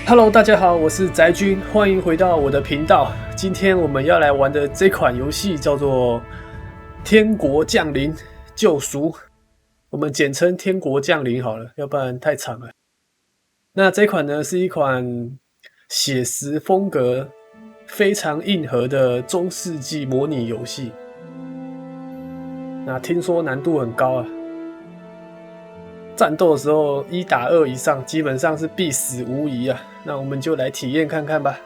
Hello， 大家好，我是宅君，欢迎回到我的频道。今天我们要来玩的这款游戏叫做《天国降临：救赎》，我们简称《天国降临》好了，要不然太长了。那这款呢是一款写实风格非常硬核的中世纪模拟游戏。那听说难度很高啊，战斗的时候1打2以上，基本上是必死无疑啊。那我们就来体验看看吧。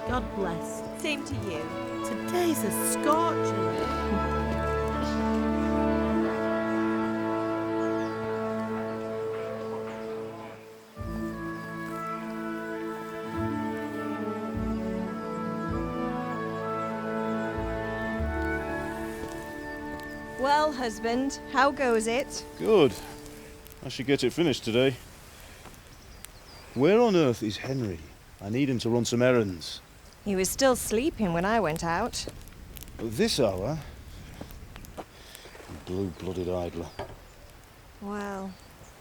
God bless. Same to you. Today's a scorcher. Well, husband, how goes it? Good. I should get it finished today. Where on earth is Henry? I need him to run some errands. He was still sleeping when I went out. At this hour? Blue-blooded idler. Well,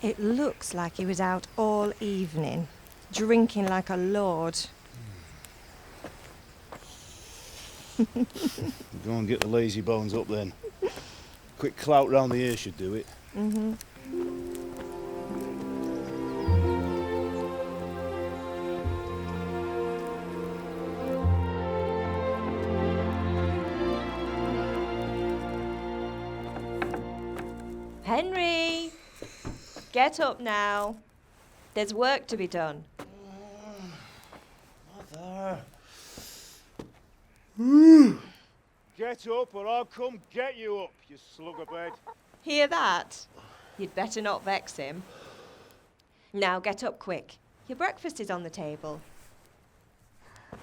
it looks like he was out all evening, drinking like a lord. Go and get the lazy bones up then. Quick clout round the ear should do it. Mm-hmm. Henry! Get up now. There's work to be done. Mother. Get up or I'll come get you up, you slugabed. Hear that? You'd better not vex him. Now get up quick. Your breakfast is on the table.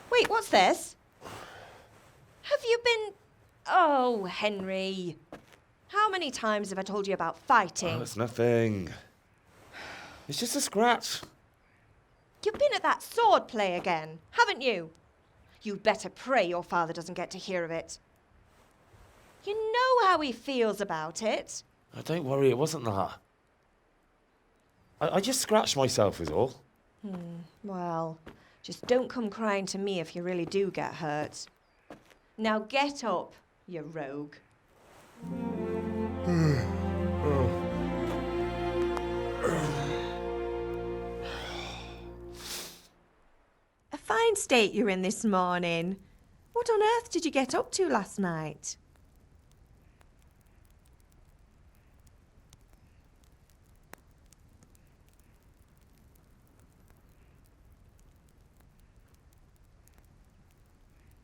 Wait, what's this? Have you been... Oh, Henry. How many times have I told you about fighting? Oh, it's nothing. It's just a scratch. You've been at that sword play again, haven't you? You'd better pray your father doesn't get to hear of it. You know how he feels about it. Oh, don't worry, it wasn't that. I just scratched myself is all. Well, just don't come crying to me if you really do get hurt. Now get up, you rogue. A fine state you're in this morning. What on earth did you get up to last night?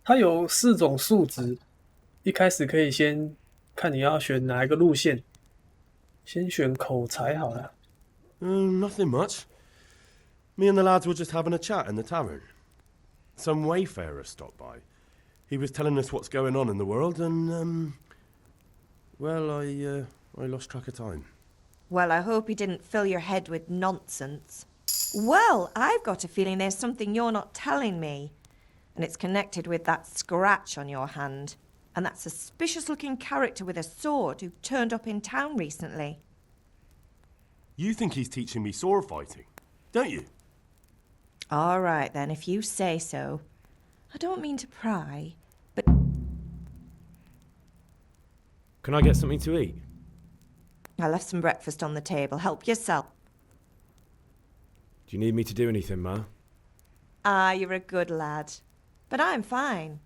它有4种数值，一开始可以先看你要选哪一个路线，先选口才好了。Nothing much. Me and the lads were just having a chat in the tavern. Some wayfarer stopped by. He was telling us what's going on in the world, and well, I lost track of time. Well, I hope he didn't fill your head with nonsense. Well, I've got a feeling there's something you're not telling me. And it's connected with that scratch on your hand. And that suspicious-looking character with a sword who turned up in town recently. You think he's teaching me sword fighting, don't you? All right, then, if you say so. I don't mean to pry, but... Can I get something to eat? I left some breakfast on the table. Help yourself. Do you need me to do anything, Ma? Ah, you're a good lad. But I'm fine.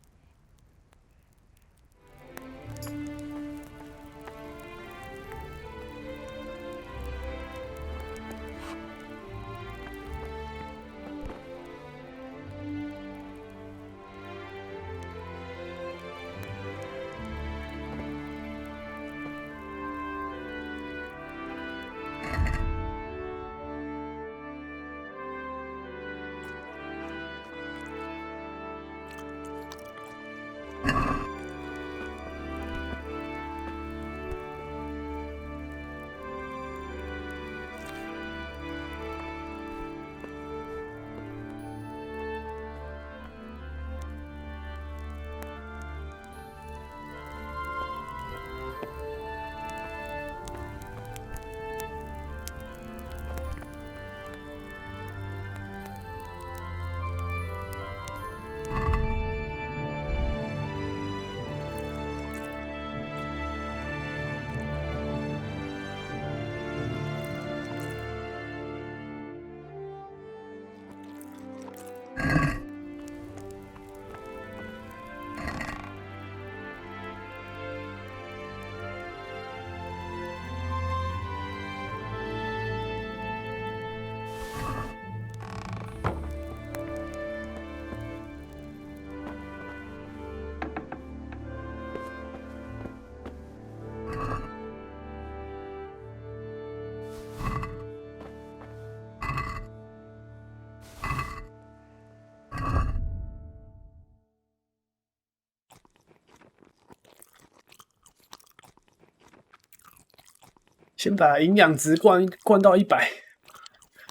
先把营养值灌到100、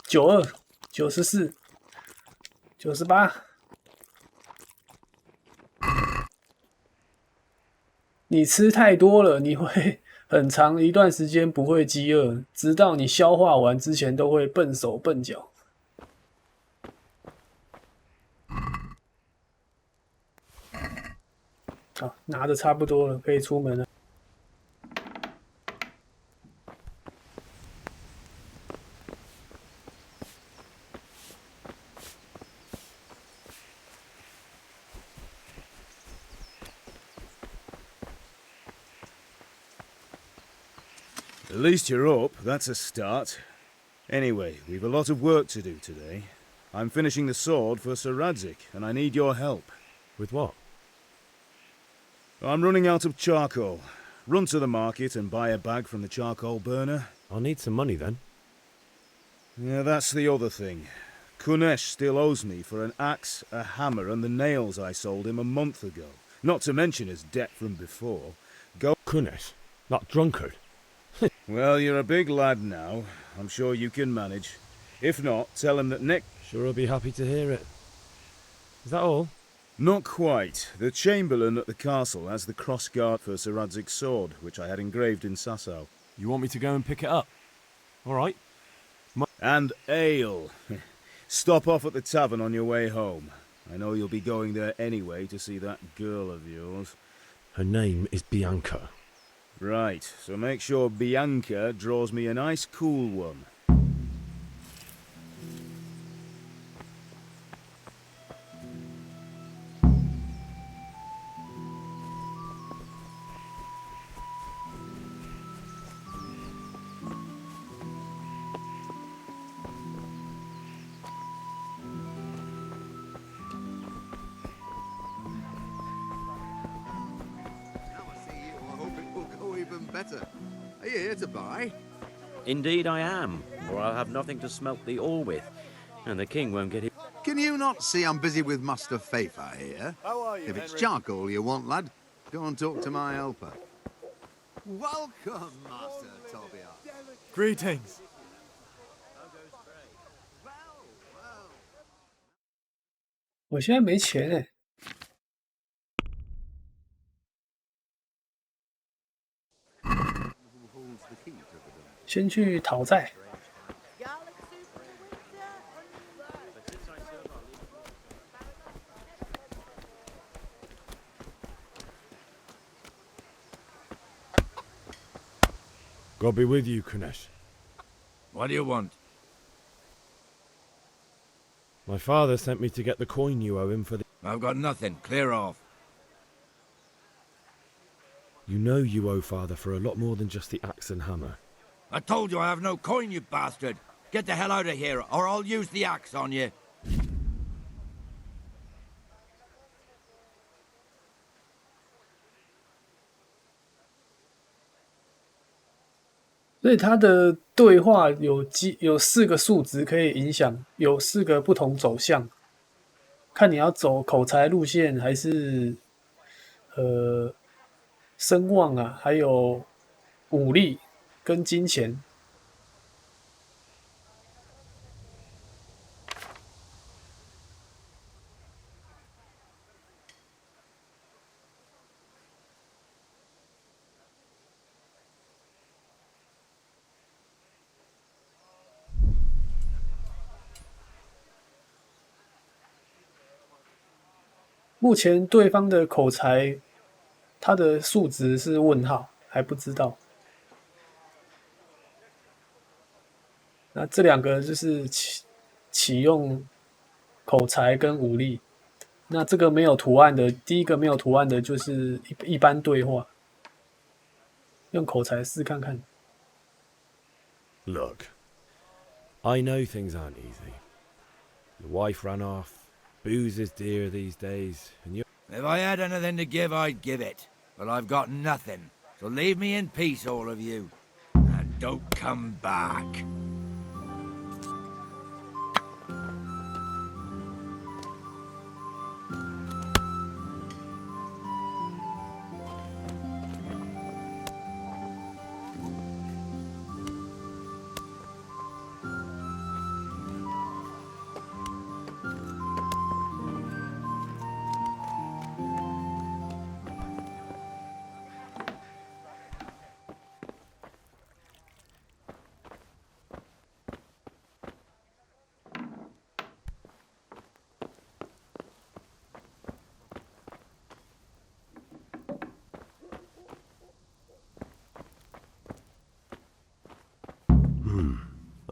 92、94、98。你吃太多了，你会很长一段时间不会饥饿，直到你消化完之前都会笨手笨脚。好，拿的差不多了，可以出门了。At least you're up, that's a start. Anyway, we've a lot of work to do today. I'm finishing the sword for Sir Radzik, and I need your help. With what? I'm running out of charcoal. Run to the market and buy a bag from the charcoal burner. I'll need some money then. Yeah, that's the other thing. Kunesh still owes me for an axe, a hammer, and the nails I sold him a month ago. Not to mention his debt from before. Go... Kunesh? That drunkard? Well, you're a big lad now. I'm sure you can manage. If not, tell him that Nick... Sure I'll be happy to hear it. Is that all? Not quite. The Chamberlain at the castle has the crossguard for Sir Radzik's sword, which I had engraved in Sasau. You want me to go and pick it up? All right. And ale. Stop off at the tavern on your way home. I know you'll be going there anyway to see that girl of yours. Her name is Bianca. Right, so make sure Bianca draws me a nice cool one. better. Are you here to buy? Indeed I am, or I'll have nothing to smelt the ore with, and the king won't get it. Can you not see I'm busy with Master Fafa here? How are you, If it's Henry? charcoal you want, lad, go and talk to my helper. Welcome, Master Tobias. Greetings. 我现在没钱哎。先去讨债。God be with you, Kunesh. What do you want? My father sent me to get the coin you owe him for the... I've got nothing. Clear off. You know you owe father for a lot more than just the axe and hammer. I told you I have no coin, you bastard. Get the hell out of here, or I'll use the axe on you. 所以它的对话有4个数值可以影响，有4个不同走向，看你要走口才路线，还是声望啊，还有武力跟金钱。目前对方的口才，他的数值是问号，还不知道。那这2个就是启用口才跟武力。那这个没有图案的，第一个没有图案的就是一般对话，用口才试看看。Look, I know things aren't easy. The wife ran off. Booze is dear these days, and you... If I had anything to give, I'd give it. But I've got nothing. So leave me in peace, all of you. And don't come back.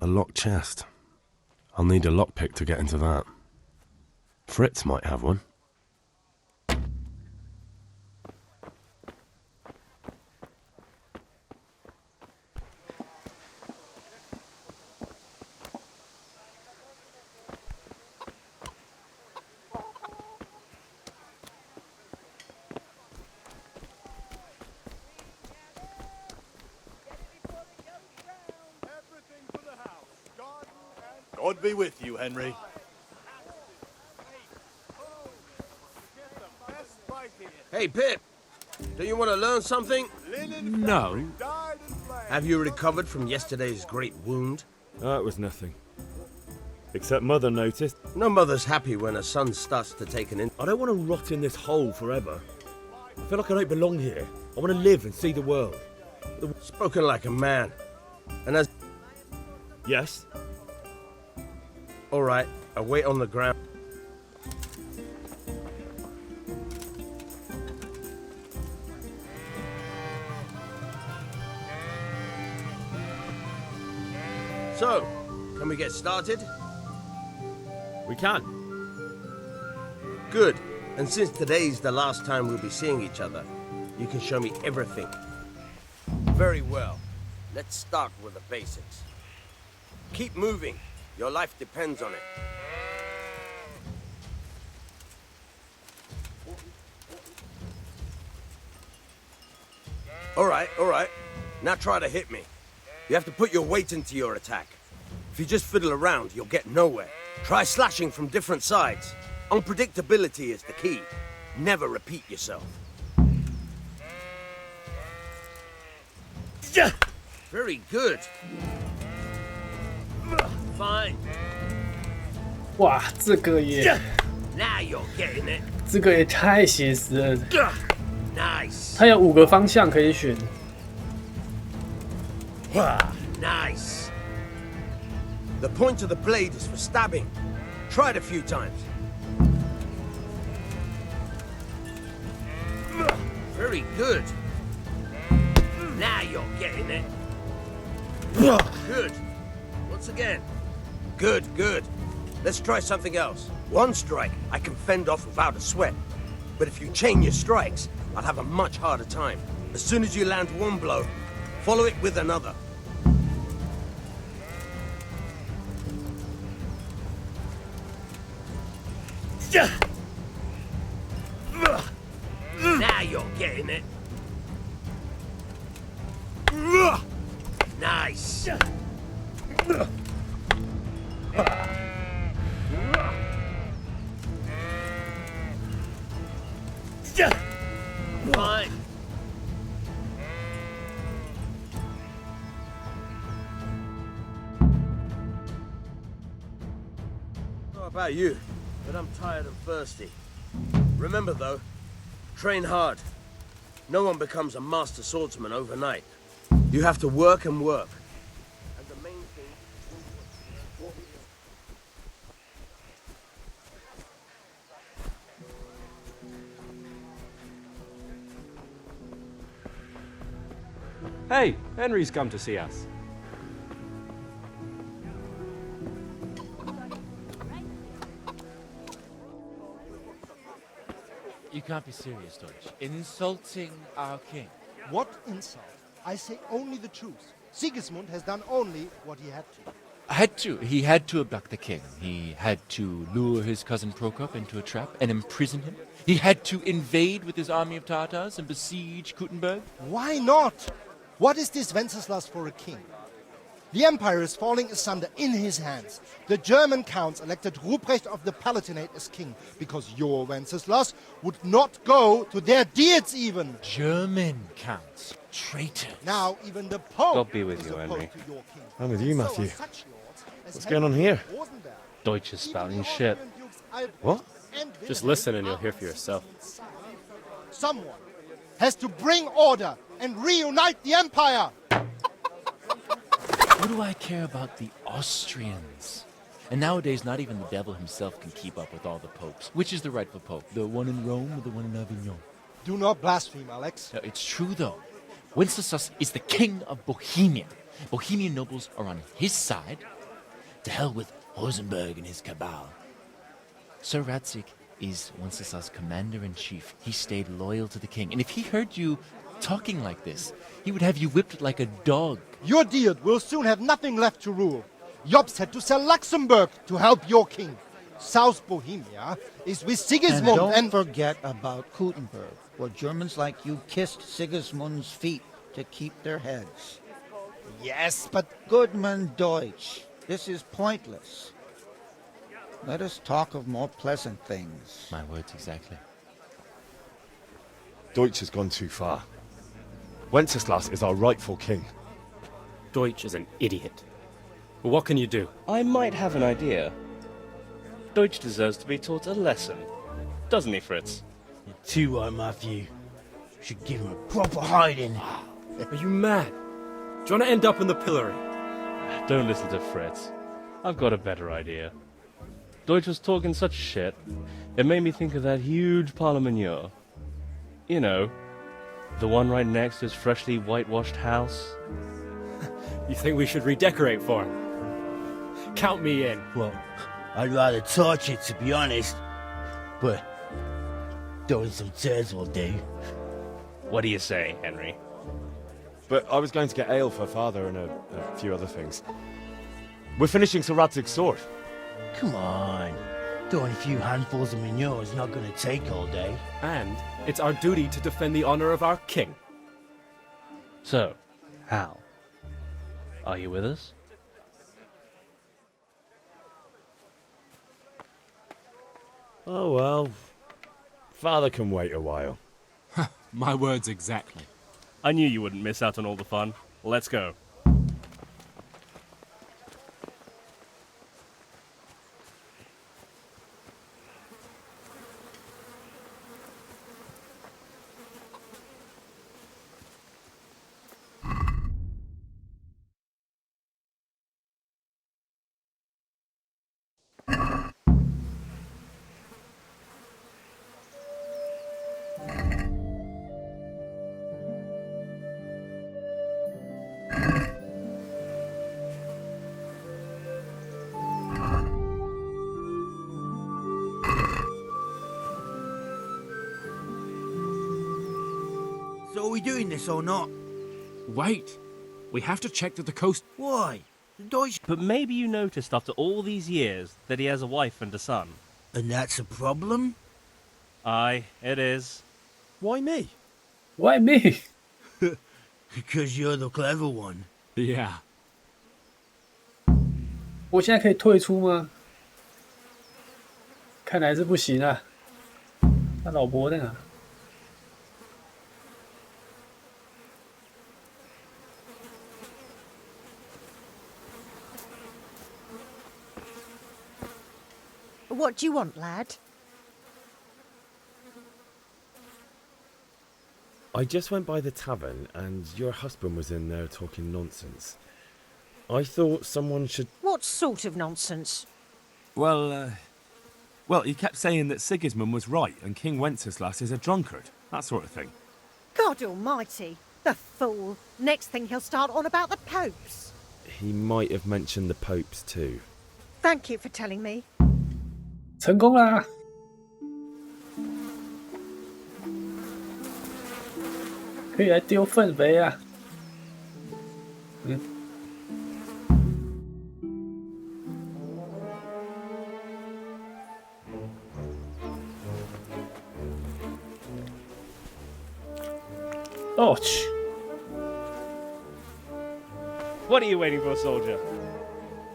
A locked chest. I'll need a lockpick to get into that. Fritz might have one. God be with you, Henry. Hey, Pip. Do you want to learn something? No. Have you recovered from yesterday's great wound? It was nothing. Except Mother noticed. No mother's happy when her son starts to take an I don't want to rot in this hole forever. I feel like I don't belong here. I want to live and see the world. Spoken like a man. And as... Yes? All right, I'll wait on the ground. So, can we get started? We can. Good. And since today's the last time we'll be seeing each other, you can show me everything. Very well. Let's start with the basics. Keep moving. Your life depends on it. All right. Now try to hit me. You have to put your weight into your attack. If you just fiddle around, you'll get nowhere. Try slashing from different sides. Unpredictability is the key. Never repeat yourself. Very good. Fine. 哇，这个也 Now you're getting it. 这个也太写实了。 Nice. 它有5个方向可以选。 Nice. The point of the blade is for stabbing. Try it a few times. Very good. Now you're getting it. Good. Once again. Good, good. Let's try something else. One strike I can fend off without a sweat. But if you chain your strikes, I'll have a much harder time. As soon as you land one blow, follow it with another. Now you're getting it. Nice. Fine. I don't know about you, but I'm tired and thirsty. Remember though, train hard. No one becomes a master swordsman overnight. You have to work and work. And the main thing... Hey, Henry's come to see us. You can't be serious, Deutsch. Insulting our king. What insult? I say only the truth. Sigismund has done only what he had to. He had to abduct the king. He had to lure his cousin Prokop into a trap and imprison him. He had to invade with his army of Tatars and besiege Kuttenberg. Why not? What is this Wenceslas for a king? The empire is falling asunder in his hands. The German counts elected Ruprecht of the Palatinate as king because your Wenceslas would not go to their deeds even. German counts. Traitors. Now even the Pope God be with is you, opposed Henry. to your king. I'm with you, So are Matthew. such lords as What's going on here? Rosenberg. Deutsch is spouting shit. What? Just listen and you'll hear for yourself. Someone has to bring order and reunite the empire. What do I care about the Austrians? And nowadays, not even the devil himself can keep up with all the popes. Which is the rightful pope? The one in Rome or the one in Avignon? Do not blaspheme, Alex. No, it's true, though. Wenceslas is the king of Bohemia. Bohemian nobles are on his side. To hell with Rosenberg and his cabal. Sir Radzig is Wenceslas' commander-in-chief. He stayed loyal to the king. And if he heard you talking like this, he would have you whipped like a dog. Your Diet will soon have nothing left to rule. Jobst had to sell Luxembourg to help your king. South Bohemia is with Sigismund and don't forget about Kuttenberg, where Germans like you kissed Sigismund's feet to keep their heads. Yes, but... Goodman Deutsch, this is pointless. Let us talk of more pleasant things. My words exactly. Deutsch has gone too far. Wenceslas is our rightful king. Deutsch is an idiot. But what can you do? I might have an idea. Deutsch deserves to be taught a lesson. Doesn't he, Fritz? You're too right, Matthew. Should give him a proper hiding. Are you mad? Do you want to end up in the pillory? Don't listen to Fritz. I've got a better idea. Deutsch was talking such shit, it made me think of that huge parliament. You know, the one right next to his freshly whitewashed house. You think we should redecorate for him? Count me in. Well, I'd rather torch it, to be honest. But throwing some tears will do. What do you say, Henry? But I was going to get ale for father and a few other things. We're finishing Sir Radzig's sword. Come on. Throwing a few handfuls of manure is not going to take all day. And it's our duty to defend the honor of our king. So, How? Are you with us? Oh well. Father can wait a while. My words exactly. I knew you wouldn't miss out on all the fun. Let's go. So are we doing this or not? Wait. We have to check that the coast... Why? The Deutsch... But maybe you noticed after all these years that he has a wife and a son. And that's a problem? Aye, it is. Why me? Why me? Because you're the clever one. Yeah. 我现在可以退出吗？看来是不行啊。他老婆在哪？ What do you want, lad? I just went by the tavern and your husband was in there talking nonsense. I thought someone should... What sort of nonsense? Well, he kept saying that Sigismund was right and King Wenceslas is a drunkard. That sort of thing. God almighty! The fool! Next thing he'll start on about the popes. He might have mentioned the popes too. Thank you for telling me. 成功啦！可以来丢粪肥啊！哦去！ What are you waiting for, soldier?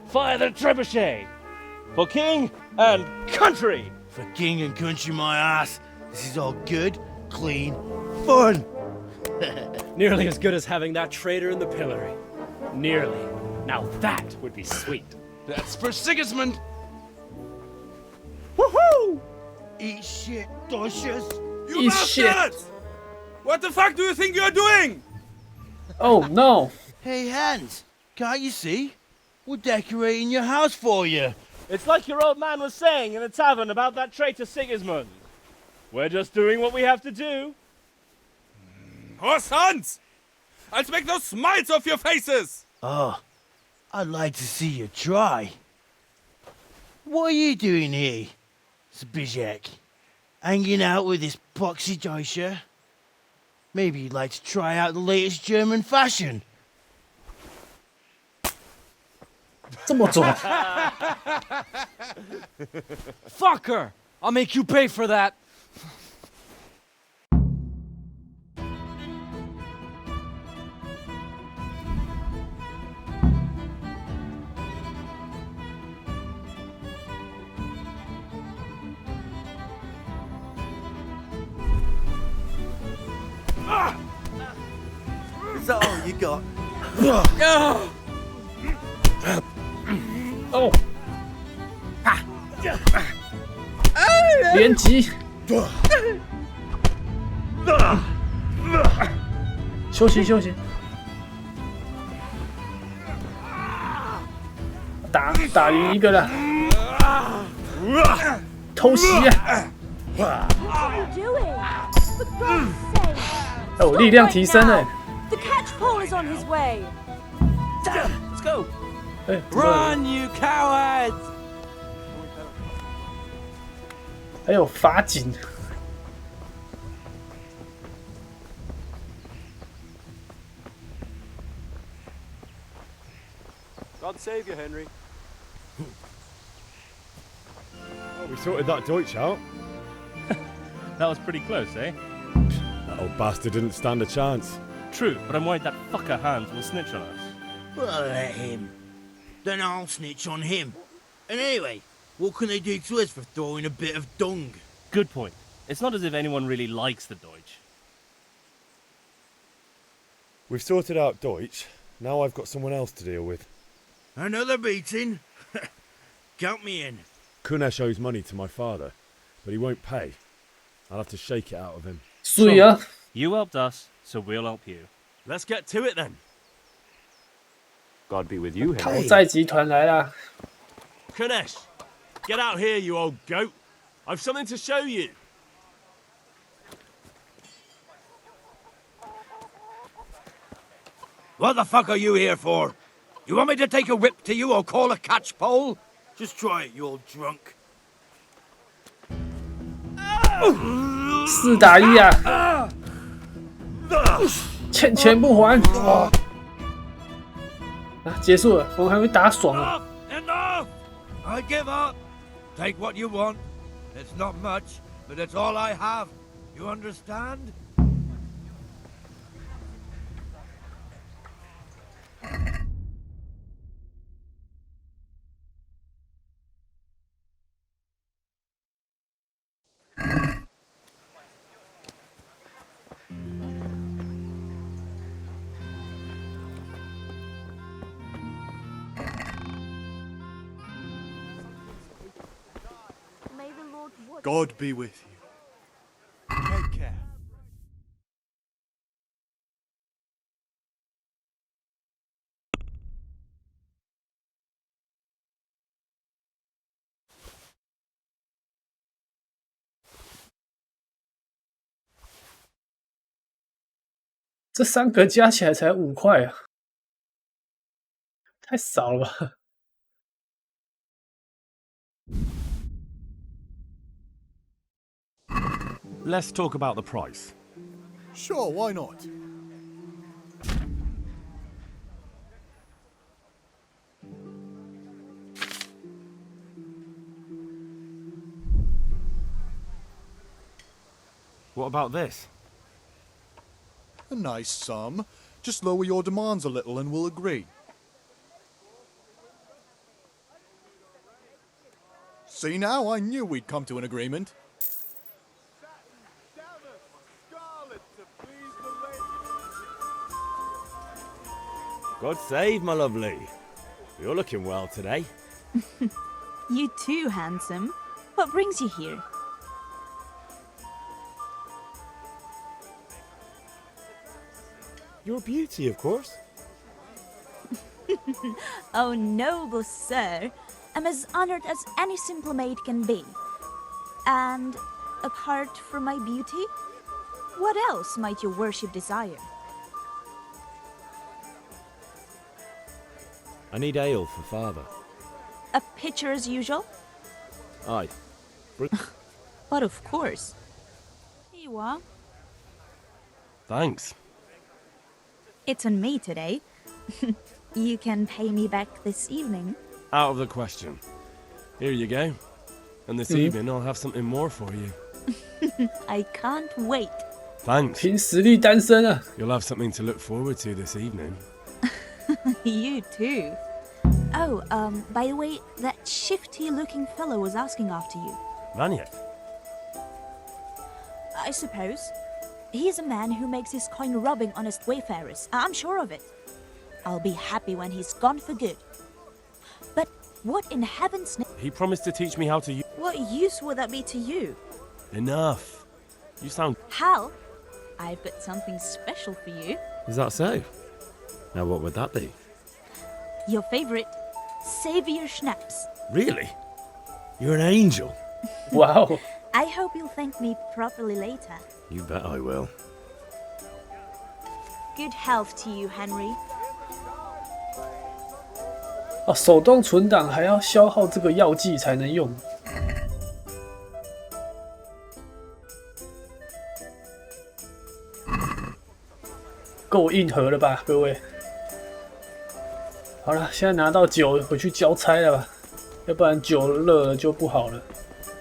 Fire the trebuchet! For king and country! For king and country, my ass. This is all good, clean, fun. Nearly as good as having that traitor in the pillory. Nearly. Now that would be sweet. That's for Sigismund. Woohoo! Eat shit, Deutsches. You bastards! What the fuck do you think you're doing? Oh no! Hey, Hans, can't you see? We're decorating your house for you. It's like your old man was saying in the tavern about that traitor Sigismund. We're just doing what we have to do. Oh, sons! I'll make those smiles off your faces! Oh, I'd like to see you try. What are you doing here, Zbigniew? Hanging out with this poxy Deutscher? Maybe you'd like to try out the latest German fashion. 这么重 Fuck her! I'll make you pay for that! Is that all you got? 哦！连击！休息休息。打赢一个了。偷袭啊！哦，力量提升了。 The catchpole is on his way. Let's go! 哎 Run, you cowards! 还有法警。 God save you, Henry. Oh, we sorted that Deutsch out. That was pretty close, eh? That old bastard didn't stand a chance. True, but I'm worried that fucker Hans will snitch on us. Well, let him. Then I'll snitch on him. And anyway, what can they do to us for throwing a bit of dung? Good point. It's not as if anyone really likes the Deutsch. We've sorted out Deutsch. Now I've got someone else to deal with. Another beating? Count me in. Kunesh owes money to my father, but he won't pay. I'll have to shake it out of him. So, you helped us, so we'll help you. Let's get to it then. God be with you, 讨债集团来啦！ Kunesh, get out here, you old goat. I've something to show you. What the fuck are you here for? You want me to take a whip to you or call a catchpole? Just try it, you old drunk. 4打1啊！欠钱不还！啊，结束了，我们还没打爽了。 Enough! I give up. Take what you want. It's not much, but it's all I have. You understand? God be with you. Take care. $这3个加起来才5块啊，太少了吧？ Let's talk about the price. Sure, why not? What about this? A nice sum. Just lower your demands a little and we'll agree. See now, I knew we'd come to an agreement. God save, my lovely. You're looking well today. You too, handsome. What brings you here? Your beauty, of course. Oh, noble sir. I'm as honored as any simple maid can be. And apart from my beauty, what else might your worship desire? I need ale for father. A pitcher as usual? Aye. But of course. Here you are. Thanks. It's on me today. You can pay me back this evening. Out of the question. Here you go. And this evening I'll have something more for you. I can't wait. Thanks. 凭实力单身啊！ You'll have something to look forward to this evening. You too. Oh, by the way, that shifty-looking fellow was asking after you. Vanya? I suppose. He is a man who makes his coin robbing honest wayfarers. I'm sure of it. I'll be happy when he's gone for good. But what in heaven's name? He promised to teach me how to use... What use would that be to you? Enough. You sound... Hal, I've got something special for you. Is that so? Now what would that be? Your favorite, Savior Schnapps. Really? You're an angel. Wow. I hope you'll thank me properly later. You bet I will. Good health to you, Henry. 哦，手动存档还要消耗这个药剂才能用。够硬核了吧，各位？好了，现在拿到酒回去交差了吧，要不然酒热了就不好了。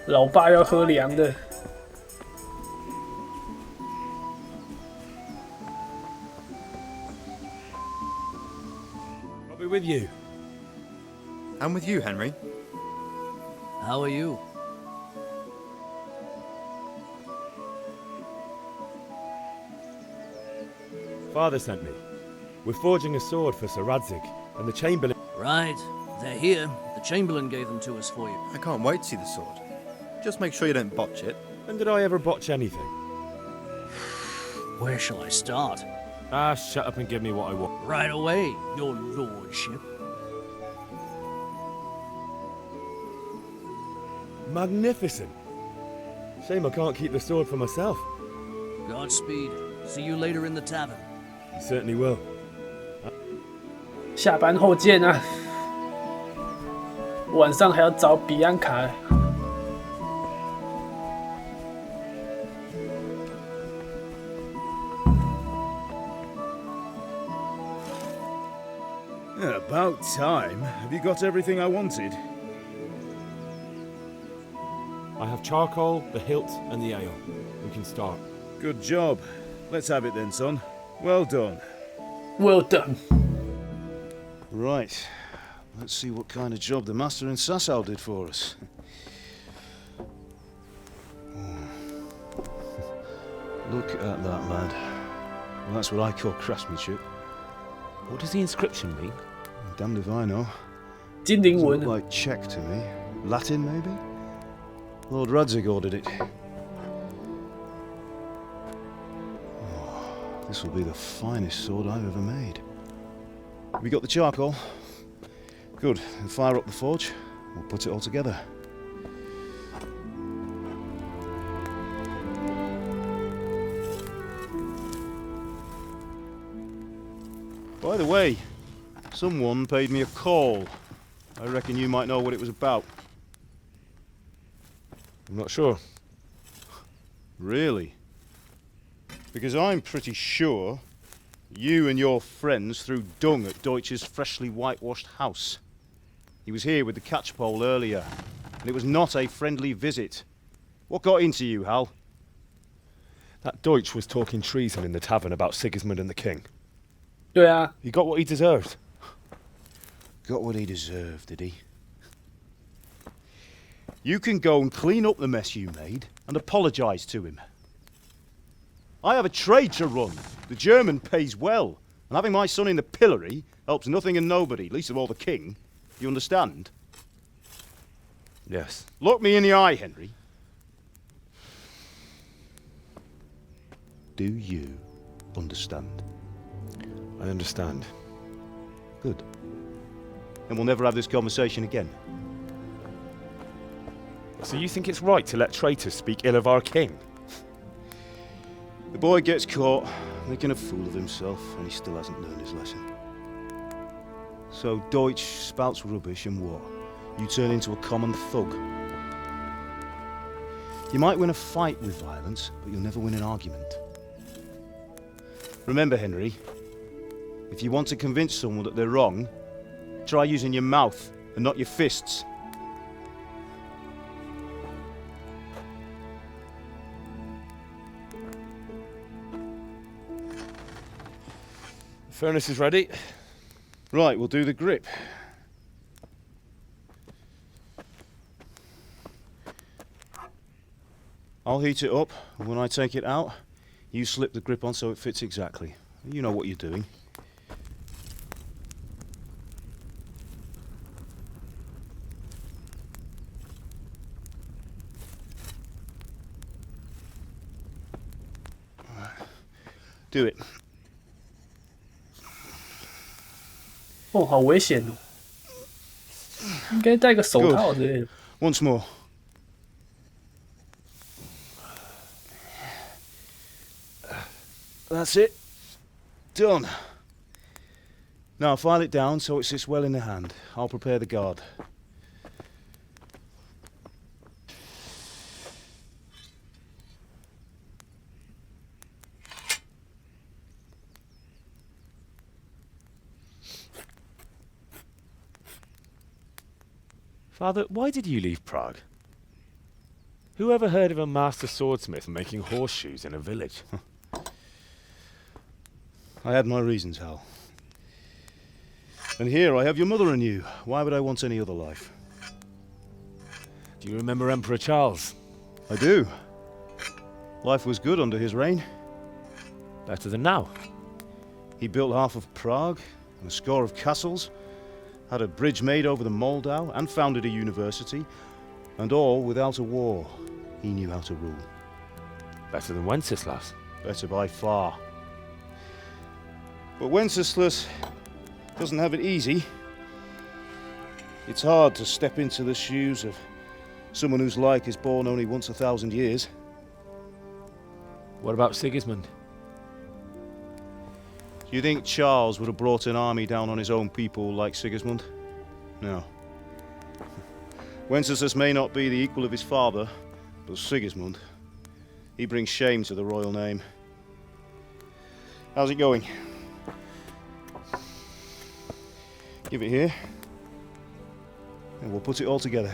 老爸要喝凉的。We're with you. I'm with you, Henry. How are you? Father sent me. We're forging a sword for Sir Radzig, and the Chamberlain... Right. They're here. The Chamberlain gave them to us for you. I can't wait to see the sword. Just make sure you don't botch it. When did I ever botch anything? Where shall I start? Ah, shut up and give me what I want. Right away, your lordship. Magnificent. Shame I can't keep the sword for myself. Godspeed. See you later in the tavern. You certainly will. 下班后见啊！晚上还要找比安卡。About time. Have you got everything I wanted? I have charcoal, the hilt, and the ale. We can start. Good job. Let's have it then, son. Well done. Well done. Right. Let's see what kind of job the master in Sasau did for us. Look at that, lad. Well, that's what I call craftsmanship. What does the inscription mean? Damned if I know. 精灵文 Doesn't look like Czech to me. Latin, maybe? Lord Radzig ordered it. Oh, this will be the finest sword I've ever made. We got the charcoal? Good. Then fire up the forge. We'll put it all together. By the way, someone paid me a call. I reckon you might know what it was about. I'm not sure. Really? Because I'm pretty sure you and your friends threw dung at Deutsch's freshly whitewashed house. He was here with the catchpole earlier, and it was not a friendly visit. What got into you, Hal? That Deutsch was talking treason in the tavern about Sigismund and the king. 对啊 He got what he deserved. Got what he deserved, did he? You can go and clean up the mess you made and apologise to him. I have a trade to run. The German pays well, and having my son in the pillory helps nothing and nobody, least of all the king. You understand? Yes. Look me in the eye, Henry. Do you understand? I understand. Good. Then we'll never have this conversation again. So you think it's right to let traitors speak ill of our king? The boy gets caught, making a fool of himself, and he still hasn't learned his lesson. So Deutsch spouts rubbish, and what? You turn into a common thug. You might win a fight with violence, but you'll never win an argument. Remember, Henry, if you want to convince someone that they're wrong, try using your mouth and not your fists. The furnace is ready. Right, we'll do the grip. I'll heat it up, and when I take it out, you slip the grip on so it fits exactly. You know what you're doing. Do it. 哦，好危险哦！应该戴个手套之类的。Once more. That's it. Done. Now file it down so it sits well in the hand. I'll prepare the guard. Father, why did you leave Prague? Who ever heard of a master swordsmith making horseshoes in a village? I had my reasons, Hal. And here I have your mother and you. Why would I want any other life? Do you remember Emperor Charles? I do. Life was good under his reign. Better than now. He built half of Prague and a score of castles, had a bridge made over the Moldau, and founded a university, and all without a war. He knew how to rule. Better than Wenceslas. Better by far. But Wenceslas doesn't have it easy. It's hard to step into the shoes of someone whose like is born only once 1,000 years. What about Sigismund? Do you think Charles would have brought an army down on his own people like Sigismund? No. Wenceslas may not be the equal of his father, but Sigismund, he brings shame to the royal name. How's it going? Give it here, and we'll put it all together.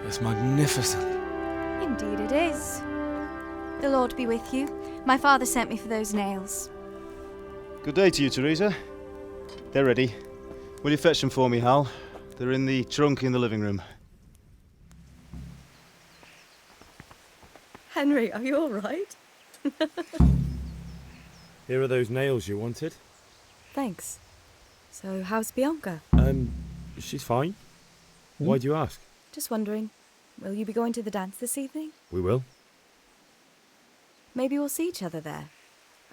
It's magnificent. Indeed it is. The Lord be with you. My father sent me for those nails. Good day to you, Teresa. They're ready. Will you fetch them for me, Hal? They're in the trunk in the living room. Henry, are you all right? Here are those nails you wanted. Thanks. So, how's Bianca? She's fine. Why do you ask? Just wondering, will you be going to the dance this evening? We will. Maybe we'll see each other there.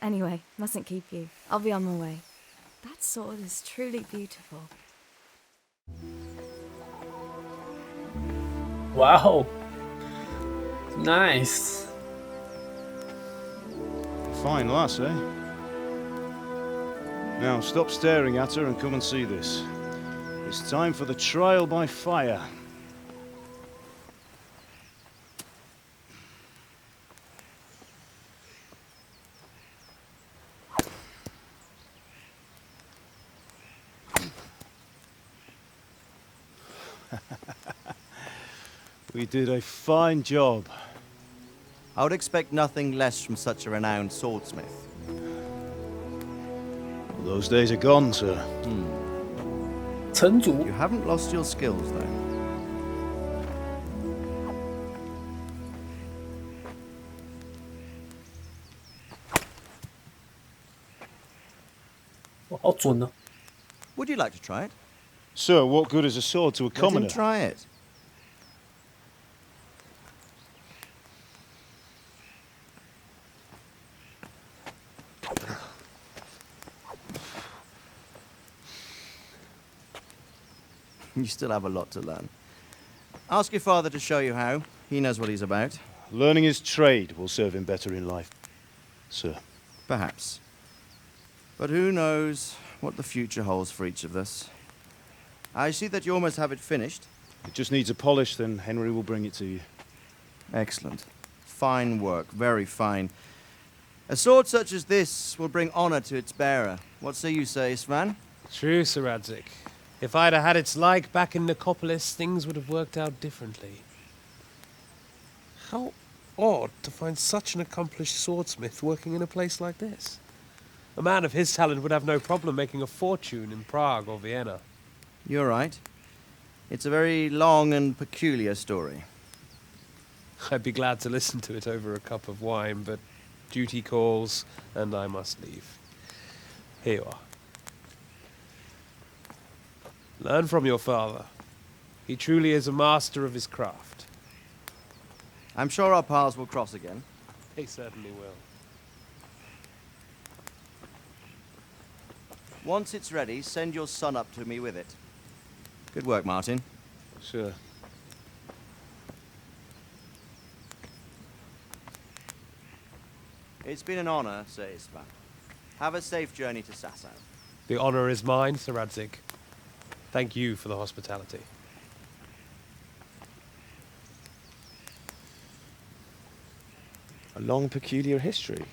Anyway, mustn't keep you. I'll be on my way. That sword is truly beautiful. Wow. Nice. Fine lass, eh? Now stop staring at her and come and see this. It's time for the trial by fire. We did a fine job. I would expect nothing less from such a renowned swordsmith. Those days are gone, sir. You haven't lost your skills, though. Would you like to try it? Sir, what good is a sword to a commoner? Let him try it. You still have a lot to learn. Ask your father to show you how. He knows what he's about. Learning his trade will serve him better in life, sir. Perhaps. But who knows what the future holds for each of us. I see that you almost have it finished. It just needs a polish, then Henry will bring it to you. Excellent. Fine work, very fine. A sword such as this will bring honor to its bearer. What say you, Svan? True, Sir Radzik. If I'd have had its like back in Nicopolis, things would have worked out differently. How odd to find such an accomplished swordsmith working in a place like this. A man of his talent would have no problem making a fortune in Prague or Vienna. You're right. It's a very long and peculiar story. I'd be glad to listen to it over a cup of wine, but duty calls, and I must leave. Here you are. Learn from your father. He truly is a master of his craft. I'm sure our paths will cross again. They certainly will. Once it's ready, send your son up to me with it. Good work, Martin. Sure. It's been an honor, Sir Istvan. Have a safe journey to Sasau. The honor is mine, Sir Radzik. Thank you for the hospitality. A long, peculiar history.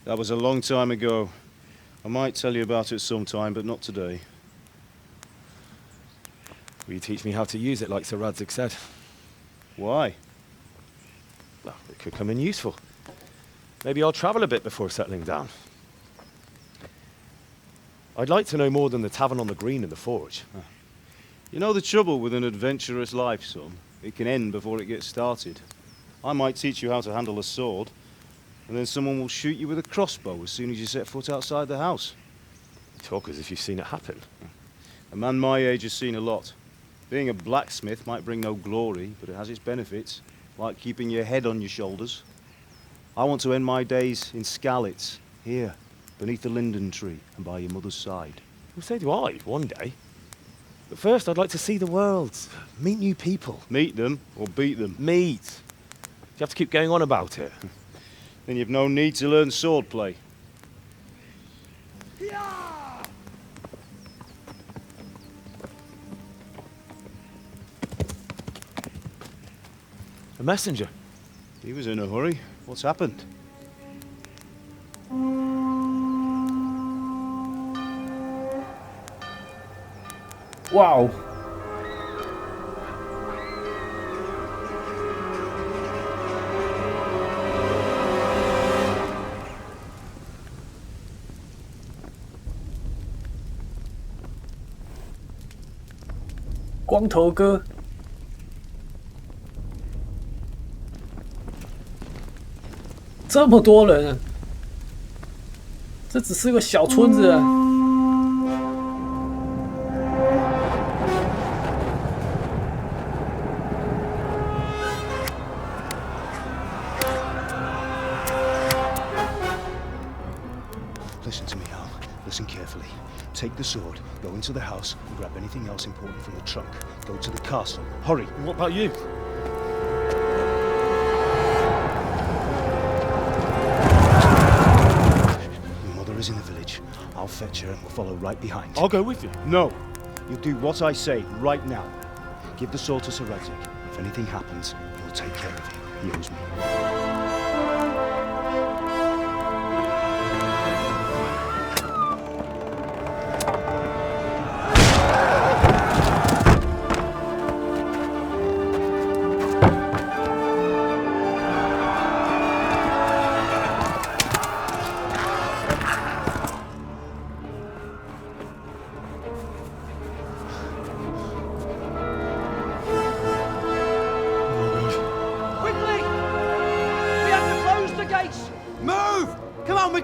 That was a long time ago. I might tell you about it sometime, but not today. Will you teach me how to use it like Sir Radzig said? Why? Well, it could come in useful. Maybe I'll travel a bit before settling down. I'd like to know more than the tavern on the green and the forge. You know the trouble with an adventurous life, son? It can end before it gets started. I might teach you how to handle a sword, and then someone will shoot you with a crossbow as soon as you set foot outside the house. You talk as if you've seen it happen. A man my age has seen a lot. Being a blacksmith might bring no glory, but it has its benefits, like keeping your head on your shoulders. I want to end my days in Skalitz, here, beneath the linden tree and by your mother's side. Well, so do I, one day. But first, I'd like to see the world, meet new people. Meet them or beat them? Meet. Do you have to keep going on about it? Then you've no need to learn swordplay. A messenger. He was in a hurry. What's happened? Wow.光头哥，这么多人，这只是个小村子啊。Listen to me, Al. Listen carefully. Take the sword, go into the house, and grab anything else important from the trunk. Go to the castle. Hurry. What about you? Your mother is in the village. I'll fetch her and we'll follow right behind. I'll go with you. No. You'll do what I say right now. Give the sword to Sir Radzig. If anything happens, he'll take care of you. He owes me.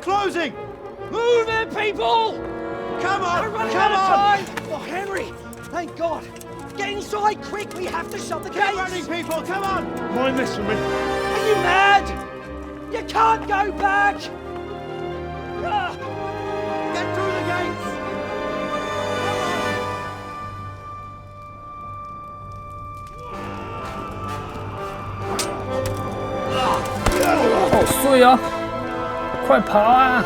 Closing! Move it, people! Come on! We're running out of time! Oh, Henry! Thank God! Get inside quick! We have to shut the gates! Get running, people! Come on! Mind this for me. Are you mad? You can't go back! Get through the gates!好碎啊！快跑啊！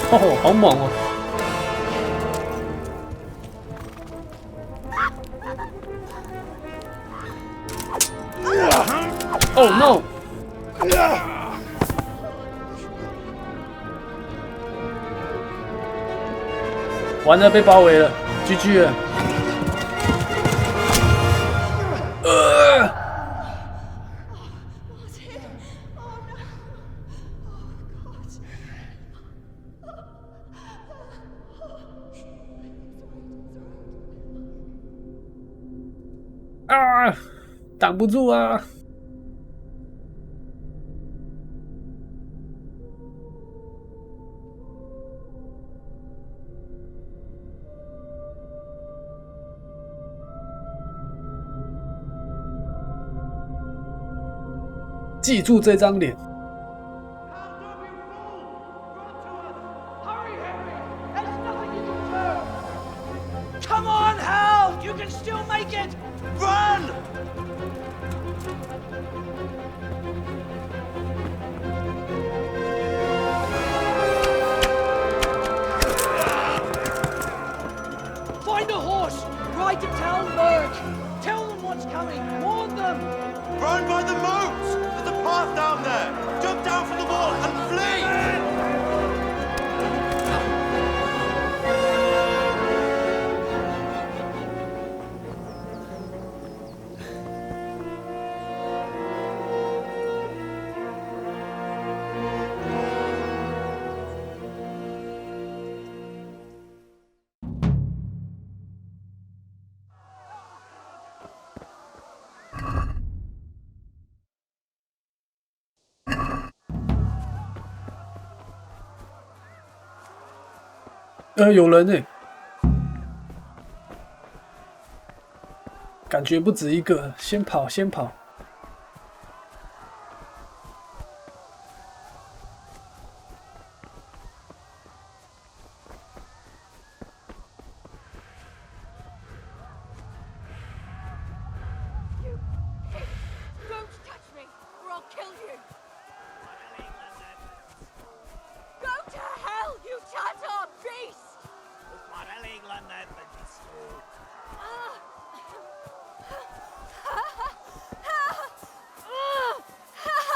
哦，好猛哦！Oh no！ 完了，被包围了 ，GG 了。啊！挡不住啊！记住这张脸。Come on, Hal! You can still make it! Run! 有人欸，感觉不止一个，先跑，先跑。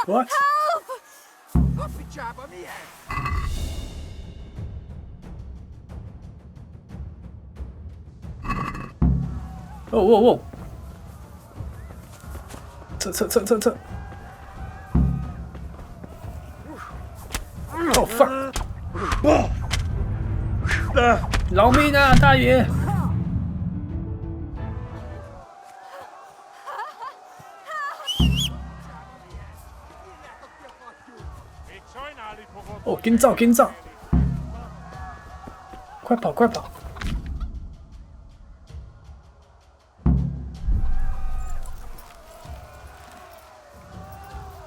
What? Whoa! 撤！Oh fuck！ 饶命啊，大爷！哦，跟照！快跑！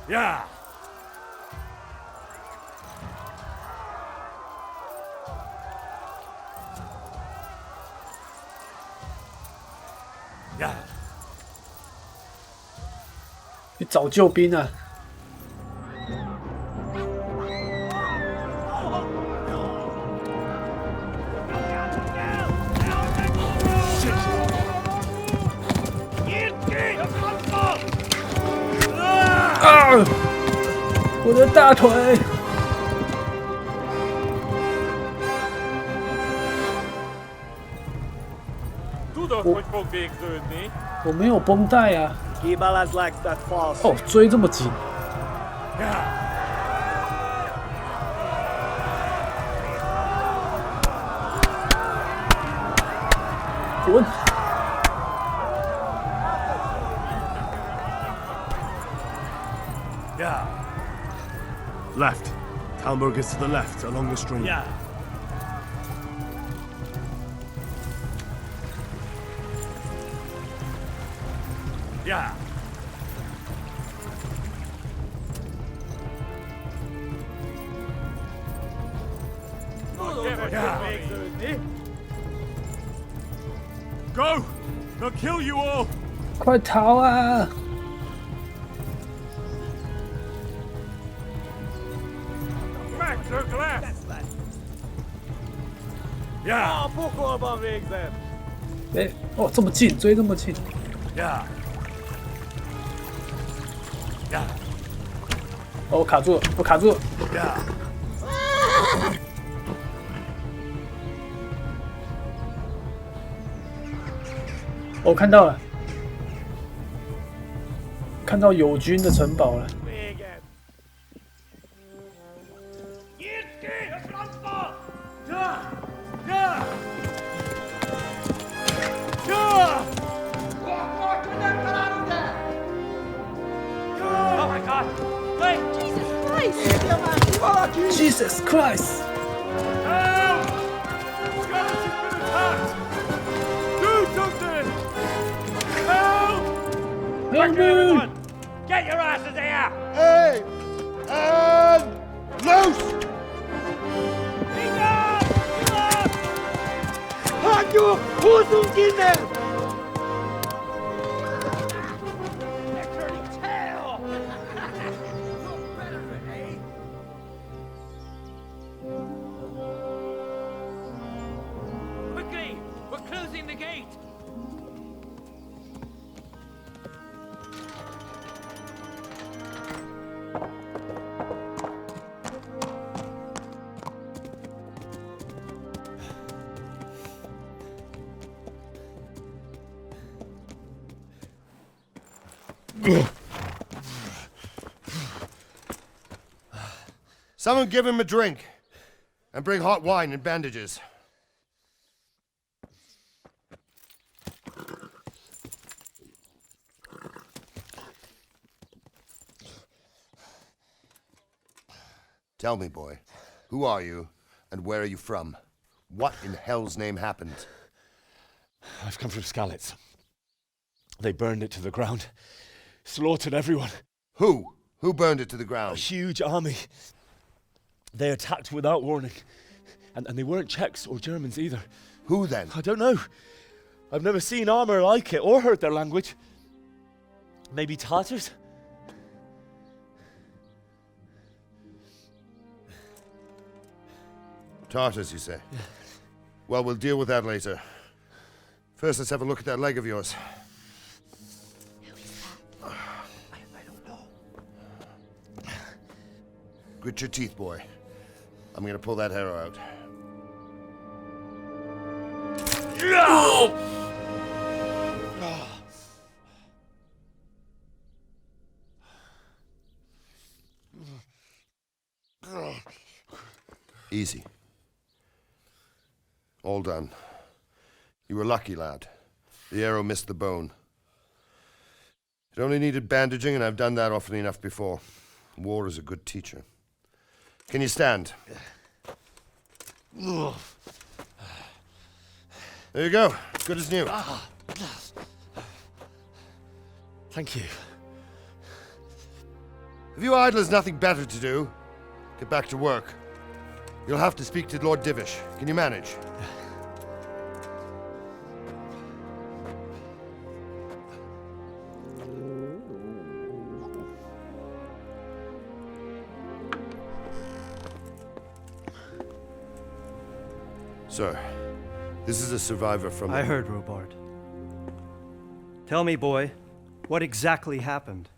Yeah. Yeah. 去找救兵啊！啊！我的大腿！我没有绷带啊！哦，追这么紧！滚！ Yeah. Left. Talmberg is to the left, along the stream. Yeah. Yeah. Yeah. Go! They'll kill you all! 快逃啊！ 呀！哎，哦，这么近，追这么近。呀！呀！哦，我卡住了，我卡住了。呀！我看到了，看到友军的城堡了。 Jesus Christ! Help! Skeleton's been attacked! Do something! Help! Help me! Get your asses here! Hey! And loose! Hanju! Hosenkinder! Quickly! We're closing the gate! Someone give him a drink. And bring hot wine and bandages. Tell me, boy, who are you, and where are you from? What in hell's name happened? I've come from Skalitz. They burned it to the ground. Slaughtered everyone. Who? Who burned it to the ground? A huge army. They attacked without warning. And they weren't Czechs or Germans either. Who then? I don't know. I've never seen armor like it or heard their language. Maybe Tatars? Tartars, you say? Yeah. Well, we'll deal with that later. First, let's have a look at that leg of yours. Who is that? I don't know. Grit your teeth, boy. I'm gonna pull that arrow out. Easy. All done. You were lucky, lad. The arrow missed the bone. It only needed bandaging, and I've done that often enough before. War is a good teacher. Can you stand? There you go. Good as new. Thank you. If you idlers nothing better to do, get back to work. You'll have to speak to Lord Divish. Can you manage? Sir, this is a survivor from... I heard, Robard. Tell me, boy, what exactly happened?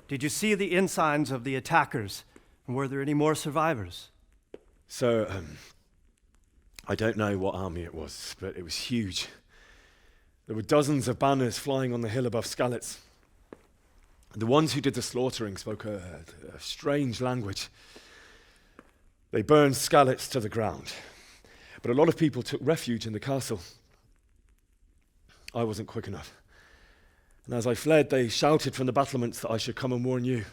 Did you see the ensigns of the attackers? And were there any more survivors? So, I don't know what army it was, but it was huge. There were dozens of banners flying on the hill above Skalitz. The ones who did the slaughtering spoke a strange language. They burned Skalitz to the ground, but a lot of people took refuge in the castle. I wasn't quick enough. And as I fled, they shouted from the battlements that I should come and warn you.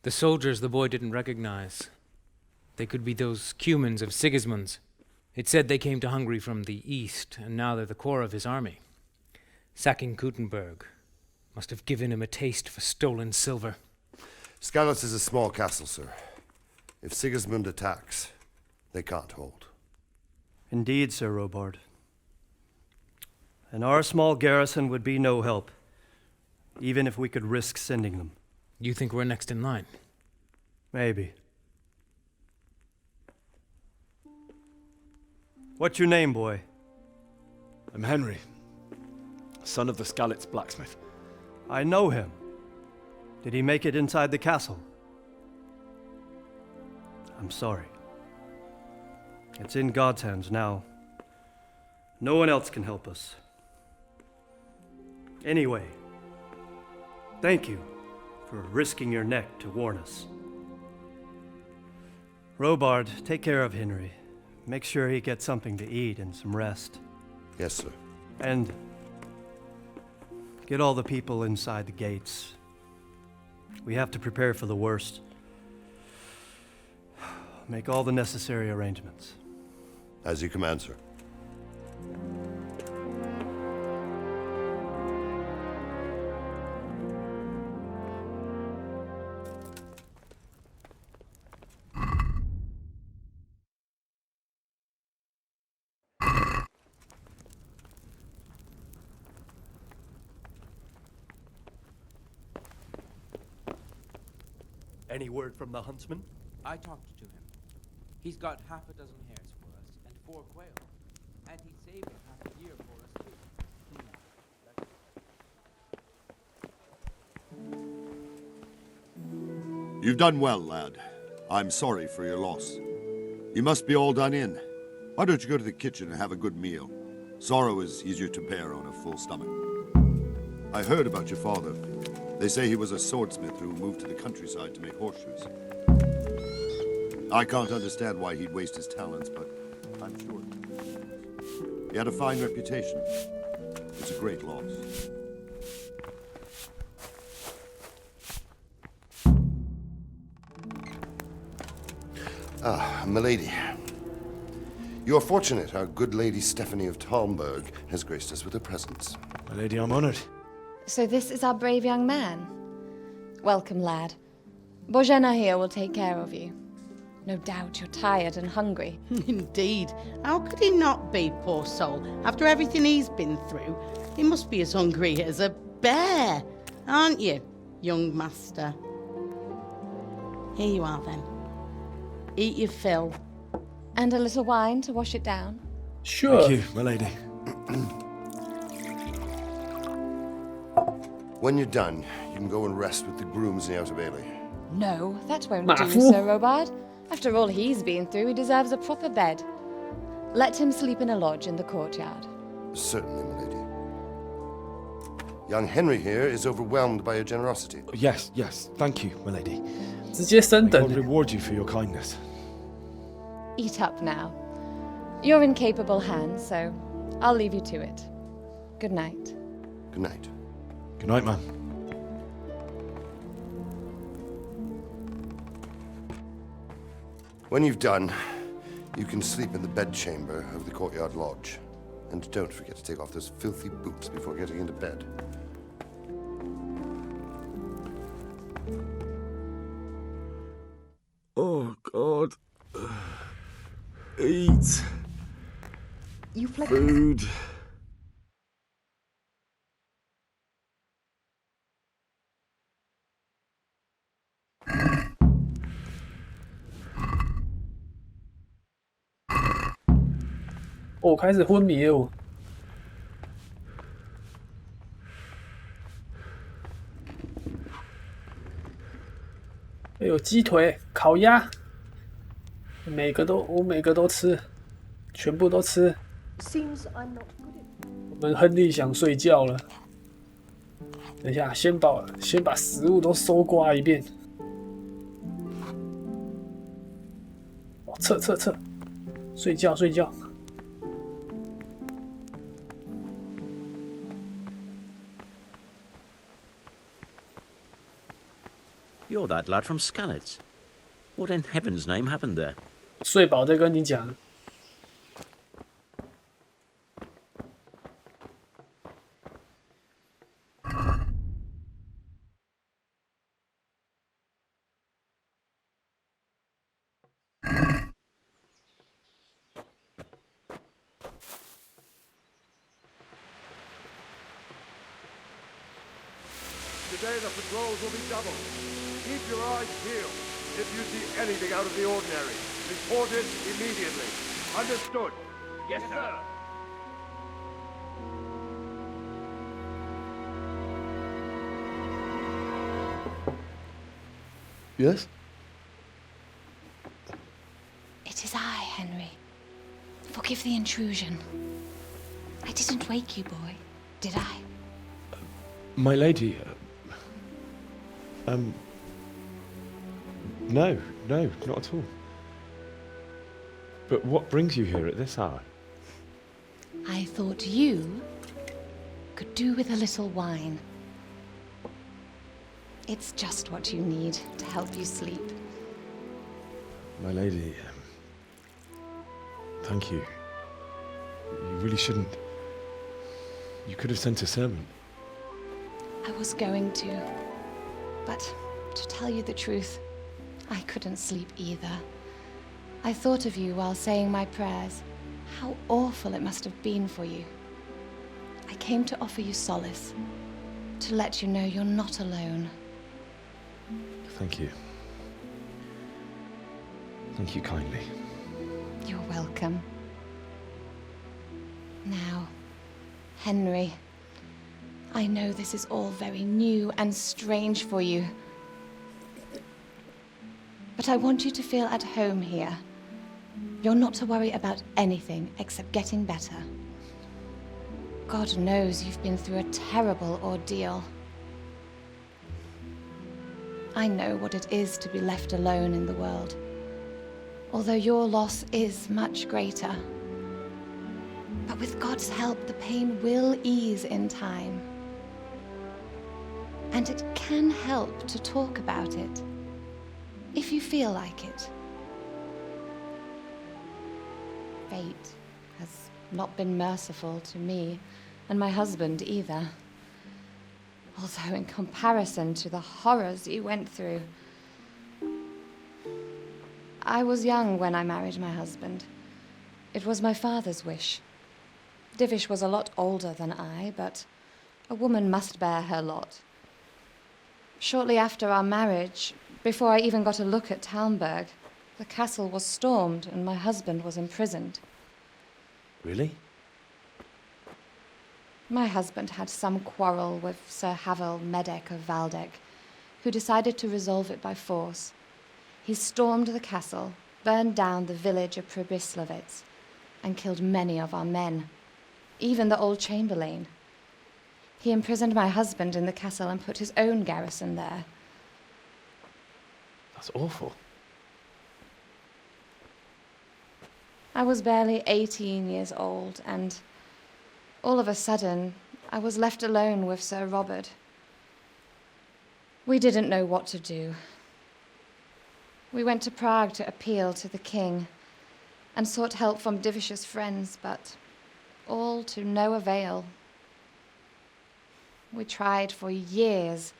The soldiers the boy didn't recognize. They could be those Cumans of Sigismund's. It said they came to Hungary from the east, and now they're the core of his army. Sacking Kuttenberg must have given him a taste for stolen silver. Skalitz is a small castle, sir. If Sigismund attacks, they can't hold. Indeed, Sir Robard. And our small garrison would be no help, even if we could risk sending them. You think we're next in line? Maybe. What's your name, boy? I'm Henry, son of the Skalitz blacksmith. I know him. Did he make it inside the castle? I'm sorry. It's in God's hands now. No one else can help us. Anyway, thank you for risking your neck to warn us. Robard, take care of Henry. Make sure he gets something to eat and some rest. Yes, sir. And get all the people inside the gates. We have to prepare for the worst. Make all the necessary arrangements. As you command, sir. Any word from the huntsman? I talked to him. He's got half a dozen hares for us and 4 quail. And he's saving half a deer for us, too. You've done well, lad. I'm sorry for your loss. You must be all done in. Why don't you go to the kitchen and have a good meal? Sorrow is easier to bear on a full stomach. I heard about your father. They say he was a swordsmith who moved to the countryside to make horseshoes. I can't understand why he'd waste his talents, but I'm sure he had a fine reputation. It's a great loss. Ah, milady. You're fortunate our good lady Stephanie of Talmberg has graced us with her presence. My lady, I'm honored. So this is our brave young man. Welcome, lad. Bozhena here will take care of you. No doubt you're tired and hungry. Indeed. How could he not be, poor soul? After everything he's been through, he must be as hungry as a bear, aren't you, young master? Here you are, then. Eat your fill. And a little wine to wash it down? Sure. Thank you, my lady. When you're done, you can go and rest with the grooms in the Outer Bailey. No, that won't Ma do, fool. Sir Robard. After all he's been through, he deserves a proper bed. Let him sleep in a lodge in the courtyard. Certainly, my lady. Young Henry here is overwhelmed by your generosity. Yes, yes. Thank you, my lady. 直接升 God 等。 reward you for your kindness. Eat up now. You're in capable hands, so I'll leave you to it. Good night. Good night. Good night, man. When you've done, you can sleep in the bedchamber of the courtyard lodge. And don't forget to take off those filthy boots before getting into bed. Oh, God. Eat. You Food.哦，开始昏迷了我。哎有鸡腿、烤鸭，我每个都吃，全部都吃。 Seems I'm not good at. 我们亨利想睡觉了，等一下，先把食物都搜刮一遍。哦，撤，睡觉。 You're that lad from Skalitz. What in heaven's name happened there? 睡饱再跟你讲。 Today the patrols will be doubled. Keep your eyes peeled. If you see anything out of the ordinary, report it immediately. Understood? Yes, sir. Yes? It is I, Henry. Forgive the intrusion. I didn't wake you, boy, did I? My lady, no, not at all. But what brings you here at this hour? I thought you could do with a little wine. It's just what you need to help you sleep. My lady, thank you. You really shouldn't. You could have sent a servant. I was going to, but to tell you the truth, I couldn't sleep either. I thought of you while saying my prayers. How awful it must have been for you. I came to offer you solace, to let you know you're not alone. Thank you. Thank you kindly. You're welcome. Now, Henry, I know this is all very new and strange for you, but I want you to feel at home here. You're not to worry about anything except getting better. God knows you've been through a terrible ordeal. I know what it is to be left alone in the world, although your loss is much greater. But with God's help, the pain will ease in time. And it can help to talk about it, if you feel like it. fate has not been merciful to me, and my husband either. Although in comparison to the horrors you went through. I was young when I married my husband. It was my father's wish. Divish was a lot older than I, but a woman must bear her lot. Shortly after our marriage, before I even got a look at Talmberg, the castle was stormed and my husband was imprisoned. Really? My husband had some quarrel with Sir Havel Medek of Valdek, who decided to resolve it by force. He stormed the castle, burned down the village of Pribyslavitz, and killed many of our men, even the old chamberlain. He imprisoned my husband in the castle and put his own garrison there. That's awful. I was barely 18 years old, and all of a sudden, I was left alone with Sir Robert. We didn't know what to do. We went to Prague to appeal to the king and sought help from Divish's friends, but all to no avail. We tried for years,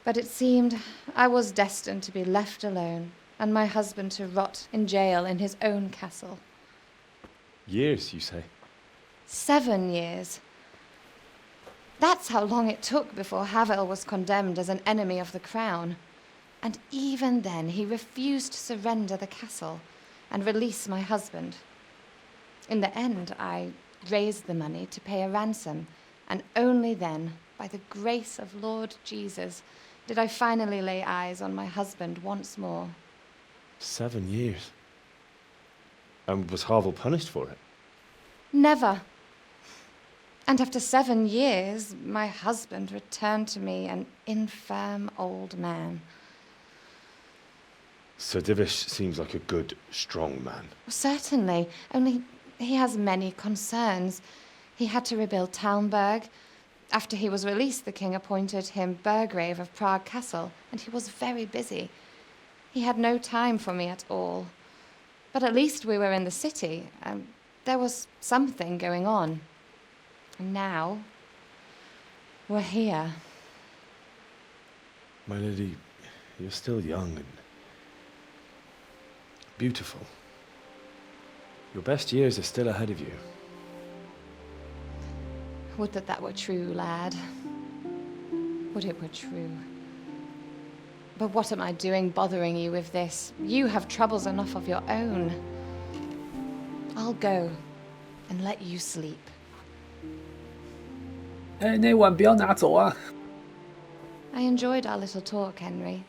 but it seemed I was destined to be left alone and my husband to rot in jail in his own castle. Years, you say? 7 years. That's how long it took before Havel was condemned as an enemy of the crown. And even then, he refused to surrender the castle and release my husband. In the end, I raised the money to pay a ransom, and only then, by the grace of Lord Jesus, did I finally lay eyes on my husband once more. 7 years? And was Havel punished for it? Never. And after 7 years, my husband returned to me an infirm old man. Sir Divish seems like a good, strong man. Certainly, only he has many concerns. He had to rebuild Talmberg. After he was released, the king appointed him Burgrave of Prague Castle, and he was very busy. He had no time for me at all. But at least we were in the city, and there was something going on. And now, we're here. My lady, you're still young and beautiful. Your best years are still ahead of you. Would that that were true, lad. Would it were true. But what am I doing bothering you with this? You have troubles enough of your own. I'll go and let you sleep. 那碗不要拿走啊 I enjoyed our little talk, Henry.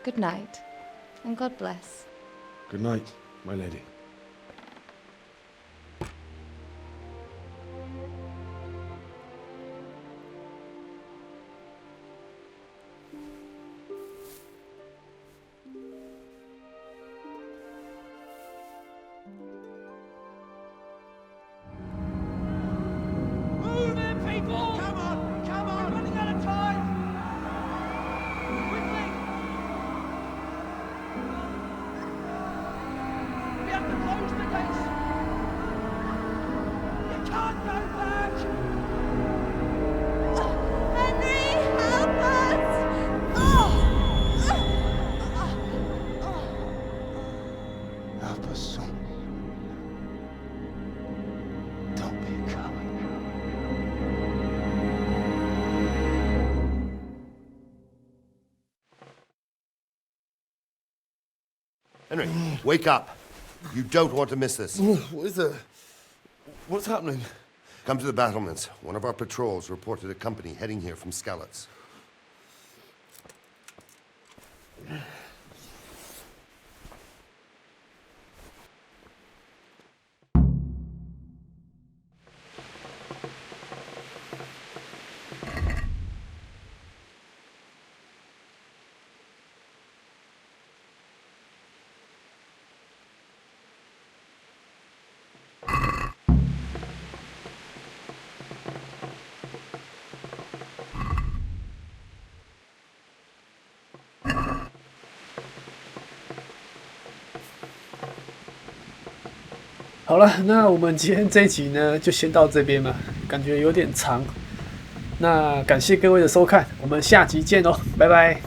Good night, and God bless. Good night, my lady. Move it, people! Come on! Come on! We're running out of time! Quickly! We have to close the gates! You can't go back! Henry, help us! Help us, son. Don't be a coward. Henry, wake up. You don't want to miss this. What is it? What's happening? Come to the battlements. One of our patrols reported a company heading here from Skalitz. 好了，那我们今天这一集呢，就先到这边吧，感觉有点长。那感谢各位的收看，我们下集见哦，拜拜。